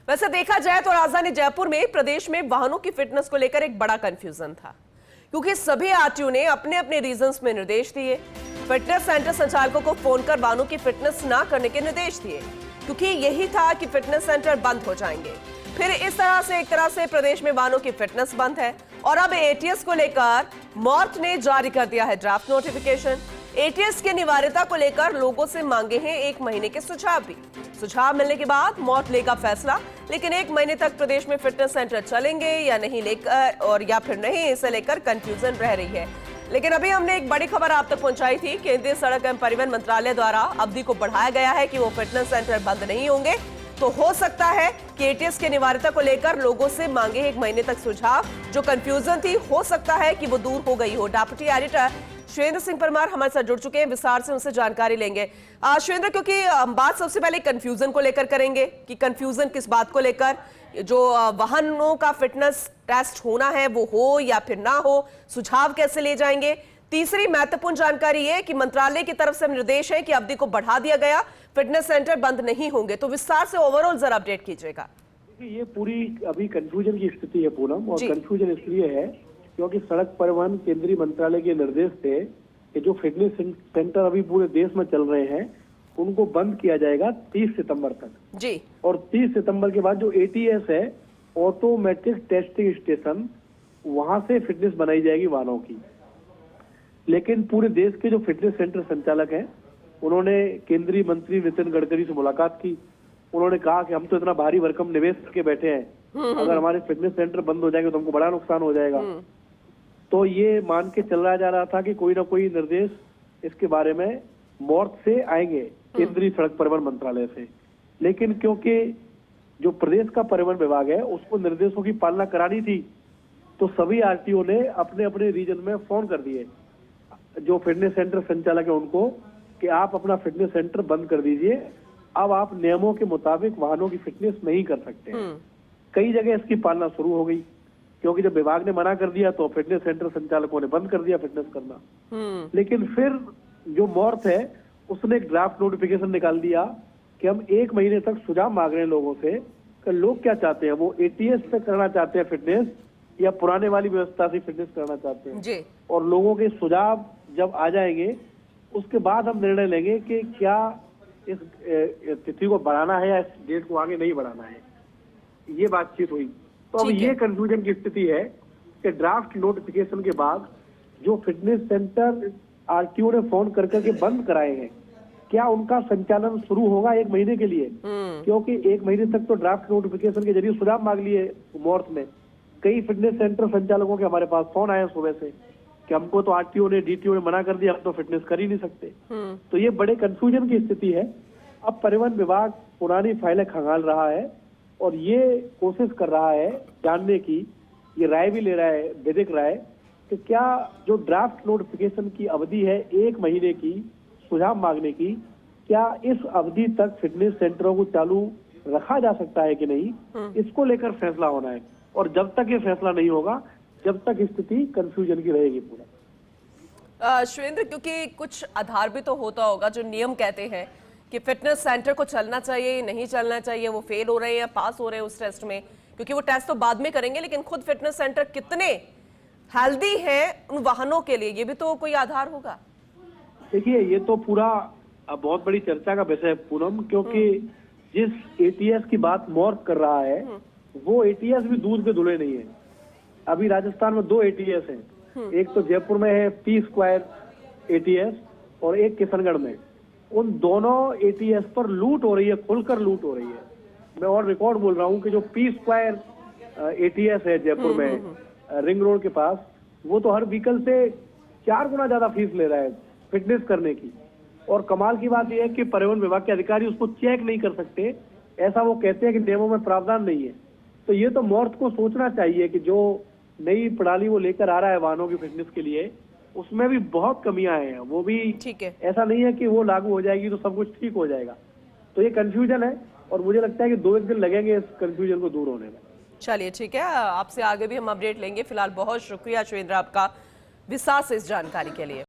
वैसे देखा जाए तो राजधानी जयपुर में प्रदेश में वाहनों की फिटनेस को लेकर एक बड़ा कंफ्यूजन था, क्योंकि सभी आरटीओ ने अपने अपने रीजंस में निर्देश दिए। फिटनेस सेंटर संचालकों को फोन कर वाहनों की फिटनेस ना करने के निर्देश दिए, क्योंकि यही था कि फिटनेस सेंटर बंद हो जाएंगे। फिर इस तरह से एक तरह से प्रदेश में वाहनों की फिटनेस बंद है और अब एटीएस को लेकर मॉर्थ ने जारी कर दिया है ड्राफ्ट नोटिफिकेशन। एटीएस की अनिवार्यता को लेकर लोगों से मांगे हैं 1 महीने के सुझाव भी। सुझाव मिलने के बाद मॉर्थ लेगा फैसला, लेकिन 1 महीने तक प्रदेश में फिटनेस सेंटर चलेंगे या नहीं लेकर और या फिर नहीं, इसे लेकर कंफ्यूजन रह रही है। लेकिन अभी हमने एक बड़ी खबर आप तक पहुंचाई थी। केंद्रीय सड़क एवं परिवहन मंत्रालय द्वारा अवधि को बढ़ाया गया है कि वो फिटनेस सेंटर बंद नहीं होंगे, तो हो सकता है कि एटीएस की अनिवार्यता को लेकर लोगों से मांगे 1 महीने तक सुझाव। जो कंफ्यूजन थी, हो सकता है कि वो दूर हो गई हो। डेप्यूटी एडिटर सुरेंद्र सिंह परमार हमारे साथ जुड़ चुके हैं, विस्तार से उनसे जानकारी लेंगे। सुरेंद्र, क्योंकि बात सबसे पहले कंफ्यूजन को लेकर करेंगे कि कंफ्यूजन किस बात को लेकर, जो वाहनों का फिटनेस टेस्ट होना है वो हो या फिर ना हो, सुझाव कैसे ले जाएंगे। तीसरी महत्वपूर्ण जानकारी ये कि मंत्रालय की तरफ से निर्देश है कि अवधि को बढ़ा दिया गया, फिटनेस सेंटर बंद नहीं होंगे। तो विस्तार से ओवरऑल जरा अपडेट कीजिएगा। ये पूरी अभी कंफ्यूजन की स्थिति है पूनम, और कंफ्यूजन इसलिए है क्योंकि सड़क परिवहन केंद्रीय मंत्रालय के निर्देश थे कि जो फिटनेस सेंटर अभी पूरे देश में चल रहे हैं उनको बंद किया जाएगा 30 सितंबर तक जी। और 30 सितंबर के बाद जो एटीएस है, ऑटोमेटिक टेस्टिंग स्टेशन, वहां से फिटनेस बनाई जाएगी वाहनों की। लेकिन पूरे देश के जो फिटनेस सेंटर संचालक हैं उन्होंने केंद्रीय मंत्री नितिन गडकरी से मुलाकात की। उन्होंने कहा कि हम तो इतना भारी भरकम निवेश करके बैठे हैं, अगर हमारे फिटनेस सेंटर बंद हो जाएंगे तो हमको बड़ा नुकसान हो जाएगा। तो ये मान के चल जा रहा था कि कोई ना कोई निर्देश इसके बारे में मॉर्थ से आएंगे, केंद्रीय सड़क परिवहन मंत्रालय से। लेकिन क्योंकि जो प्रदेश का परिवहन विभाग है उसको निर्देशों की पालना करानी थी, तो सभी आरटीओ ने अपने अपने रीजन में फोन कर दिए जो फिटनेस सेंटर संचालक है उनको कि आप अपना फिटनेस सेंटर बंद कर दीजिए, अब आप नियमों के मुताबिक वाहनों की फिटनेस नहीं कर सकते। कई जगह इसकी पालना शुरू हो गई, क्योंकि जब विभाग ने मना कर दिया तो फिटनेस सेंटर संचालकों ने बंद कर दिया फिटनेस करना। लेकिन फिर जो मॉर्थ है उसने एक ड्राफ्ट नोटिफिकेशन निकाल दिया कि हम 1 महीने तक सुझाव मांग रहे हैं लोगों से कि लोग क्या चाहते हैं, वो एटीएस पे करना चाहते हैं फिटनेस या पुराने वाली व्यवस्था से फिटनेस करना चाहते हैं जी। और लोगों के सुझाव जब आ जाएंगे उसके बाद हम निर्णय लेंगे कि क्या इस तिथि को बढ़ाना है या इस डेट को आगे नहीं बढ़ाना है। ये बातचीत हुई। तो अब ये कंफ्यूजन की स्थिति है कि ड्राफ्ट नोटिफिकेशन के बाद जो फिटनेस सेंटर आरटीओ ने फोन कर करके बंद कराए हैं, क्या उनका संचालन शुरू होगा 1 महीने के लिए? क्योंकि 1 महीने तक तो ड्राफ्ट नोटिफिकेशन के जरिए सुझाव मांग लिए मॉर्थ में। कई फिटनेस सेंटर संचालकों के हमारे पास फोन आए सुबह से कि हमको तो आरटीओ ने डीटीओ ने मना कर दिया, हम तो फिटनेस कर ही नहीं सकते। तो ये बड़े कंफ्यूजन की स्थिति है। अब परिवहन विभाग पुरानी फाइलें खंगाल रहा है और ये कोशिश कर रहा है जानने की, ये राय भी ले रहा है, विधिक राय, कि क्या जो ड्राफ्ट नोटिफिकेशन की अवधि है 1 महीने की सुझाव मांगने की, क्या इस अवधि तक फिटनेस सेंटरों को चालू रखा जा सकता है कि नहीं, इसको लेकर फैसला होना है। और जब तक ये फैसला नहीं होगा जब तक स्थिति कंफ्यूजन की रहेगी पूरा। सुरेंद्र, क्योंकि कुछ आधार भी तो होता होगा, जो नियम कहते हैं कि फिटनेस सेंटर को चलना चाहिए नहीं चलना चाहिए, वो फेल हो रहे हैं या पास हो रहे हैं उस टेस्ट में, क्योंकि वो टेस्ट तो बाद में करेंगे, लेकिन खुद फिटनेस सेंटर कितने हेल्दी है उन वाहनों के लिए, ये भी तो कोई आधार होगा। देखिए, ये तो पूरा बहुत बड़ी चर्चा का विषय है पूनम, क्योंकि जिस एटीएस की बात मॉर्थ कर रहा है वो एटीएस भी दूध के धुले नहीं है। अभी राजस्थान में 2 एटीएस हैं, एक तो जयपुर में है पी स्क्वायर एटीएस और एक किशनगढ़ में। उन दोनों एटीएस पर लूट हो रही है, खुलकर लूट हो रही है। मैं और रिकॉर्ड बोल रहा हूँ कि जो पी स्क्वायर एटीएस है जयपुर में रिंग रोड के पास, वो तो हर व्हीकल से 4 गुना ज्यादा फीस ले रहा है फिटनेस करने की। और कमाल की बात यह है कि परिवहन विभाग के अधिकारी उसको चेक नहीं कर सकते, ऐसा वो कहते हैं कि नियमों में प्रावधान नहीं है। तो ये तो मॉर्थ को सोचना चाहिए कि जो नई प्रणाली वो लेकर आ रहा है वाहनों की फिटनेस के लिए, उसमें भी बहुत कमियां हैं। वो भी ठीक है, ऐसा नहीं है कि वो लागू हो जाएगी तो सब कुछ ठीक हो जाएगा। तो ये कंफ्यूजन है और मुझे लगता है कि 2-1 दिन लगेंगे इस कंफ्यूजन को दूर होने में। चलिए ठीक है, आपसे आगे भी हम अपडेट लेंगे। फिलहाल बहुत शुक्रिया सुरेंद्र आपका विस्तार से इस जानकारी के लिए।